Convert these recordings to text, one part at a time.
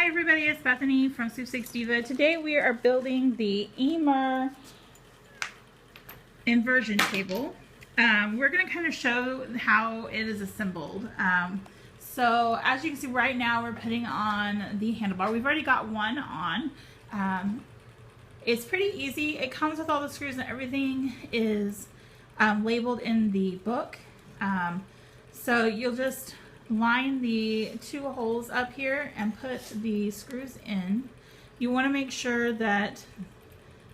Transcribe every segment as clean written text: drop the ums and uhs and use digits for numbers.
Hi everybody, it's Bethany from Sweepstakes Diva. Today we are building the Emer inversion table. We're going to kind of show how it is assembled. So as you can see right now we're putting on the handlebar. We've already got one on. It's pretty easy. It comes with all the screws and everything is labeled in the book. So you'll just line the two holes up here and put the screws in. You want to make sure that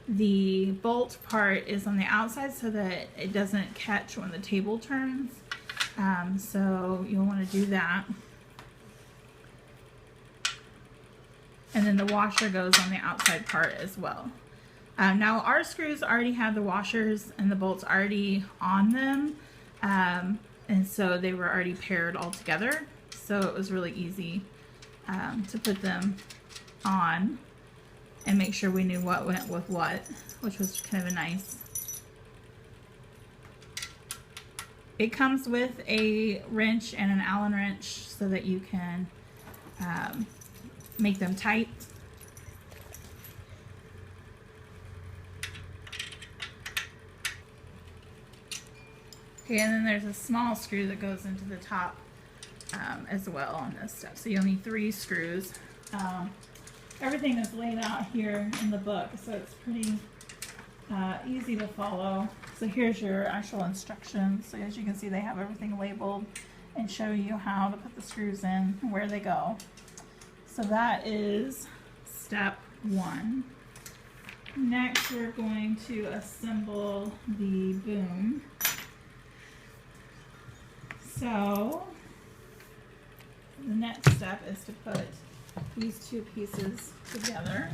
the bolt part is on the outside so that it doesn't catch when the table turns. So you'll want to do that. And then the washer goes on the outside part as well. Now our screws already have the washers and the bolts already on them. And so they were already paired all together. So it was really easy to put them on and make sure we knew what went with what, which was kind of nice. It comes with a wrench and an Allen wrench so that you can make them tight. Okay, and then there's a small screw that goes into the top as well on this stuff. So you'll need 3 screws. Everything is laid out here in the book, so it's pretty easy to follow. So here's your actual instructions. So as you can see, they have everything labeled and show you how to put the screws in and where they go. So that is step 1. Next, we're going to assemble the boom. So the next step is to put these 2 pieces together.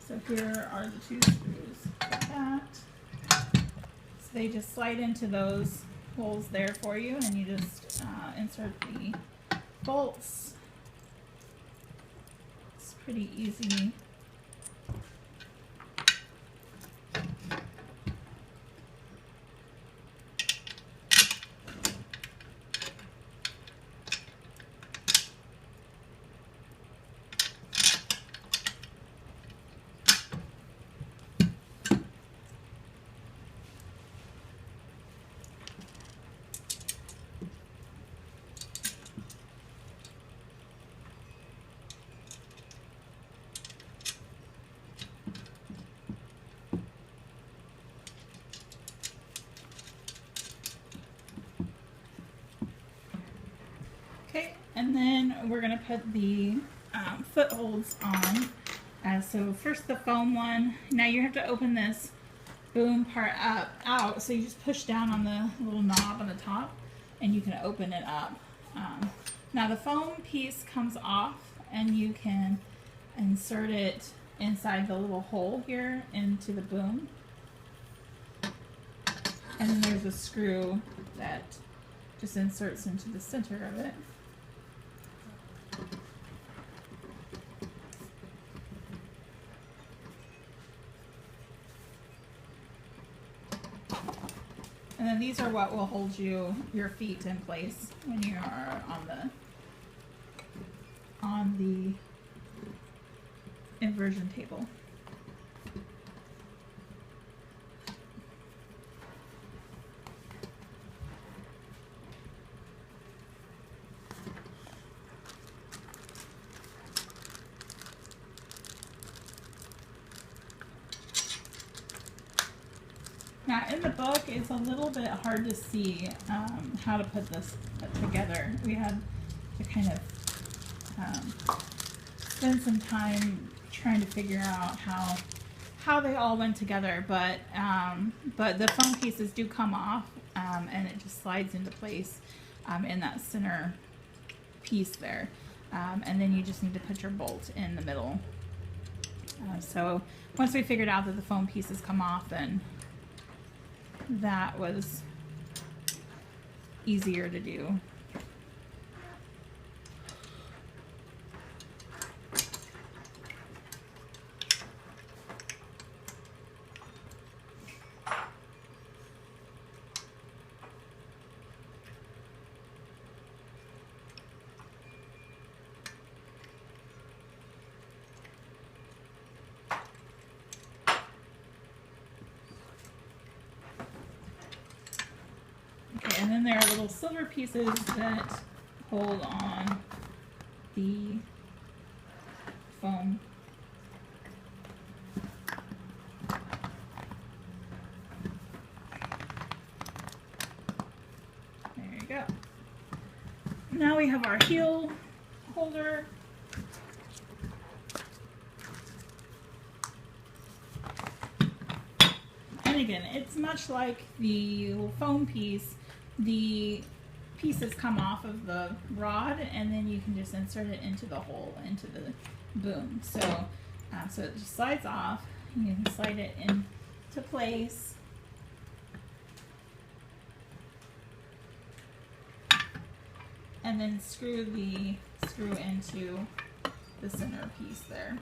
So here are the 2 screws like that. So they just slide into those holes there for you, and you just insert the bolts. It's pretty easy. Okay, and then we're going to put the footholds on. So first the foam one. Now you have to open this boom part out. So you just push down on the little knob on the top and you can open it up. Now the foam piece comes off and you can insert it inside the little hole here into the boom. And then there's a screw that just inserts into the center of it. And then these are what will hold your feet in place when you are on the inversion table. Now in the book, it's a little bit hard to see how to put this together. We had to kind of spend some time trying to figure out how they all went together. But the foam pieces do come off, and it just slides into place in that center piece there. And then you just need to put your bolt in the middle. So once we figured out that the foam pieces come off, then that was easier to do. then there are little silver pieces that hold on the foam. There you go. Now we have our heel holder. And again, it's much like the little foam piece. The pieces come off of the rod, and then you can just insert it into the hole, into the boom. So, so it just slides off. You can slide it into place. And then screw into the center piece there.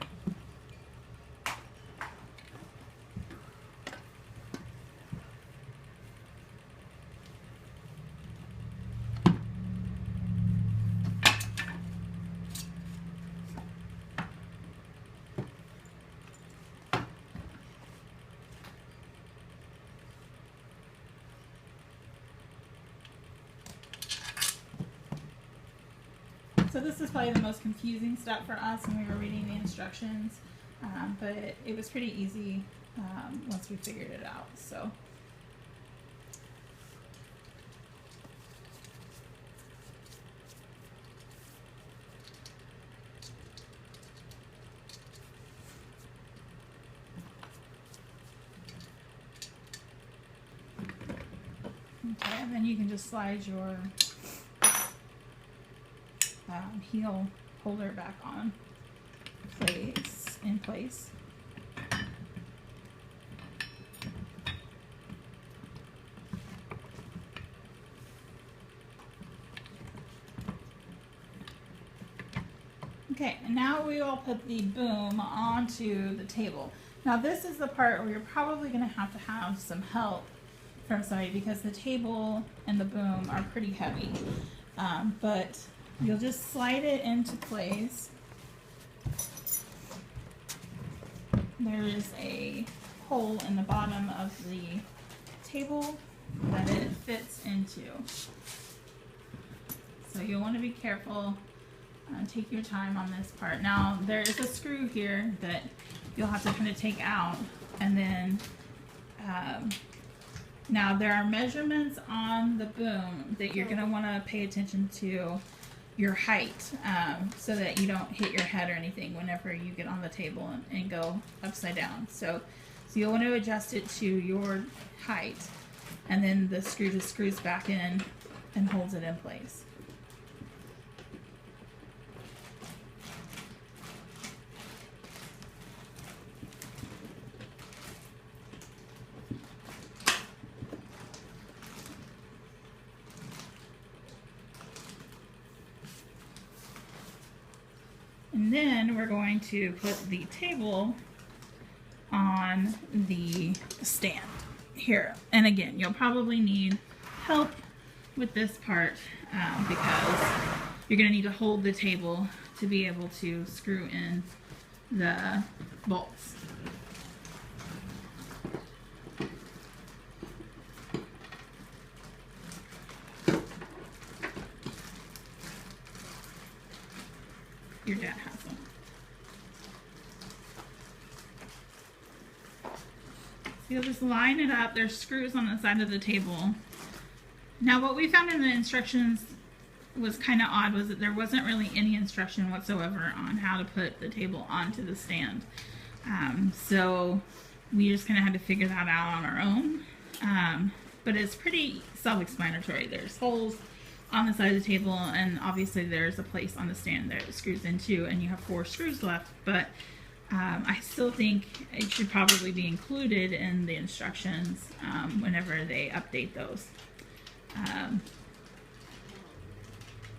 So this is probably the most confusing step for us when we were reading the instructions, but it was pretty easy once we figured it out. So. Okay, and then you can just slide your heel holder back on in place. Okay, and now we will put the boom onto the table. Now this is the part where you're probably going to have some help from somebody because the table and the boom are pretty heavy, but you'll just slide it into place. There is a hole in the bottom of the table that it fits into. So you'll want to be careful. Take your time on this part. Now there is a screw here that you'll have to kind of take out, and then now there are measurements on the boom that you're going to want to pay attention to your height, so that you don't hit your head or anything whenever you get on the table and go upside down. So you'll want to adjust it to your height, and then the screw just screws back in and holds it in place. And then we're going to put the table on the stand here. And again, you'll probably need help with this part because you're going to need to hold the table to be able to screw in the bolts. Your dad has them. So you'll just line it up. There's screws on the side of the table. Now what we found in the instructions was kind of odd was that there wasn't really any instruction whatsoever on how to put the table onto the stand. So we just kind of had to figure that out on our own. But it's pretty self-explanatory. There's holes on the side of the table, and obviously there's a place on the stand that it screws into, and you have 4 screws left, but I still think it should probably be included in the instructions whenever they update those.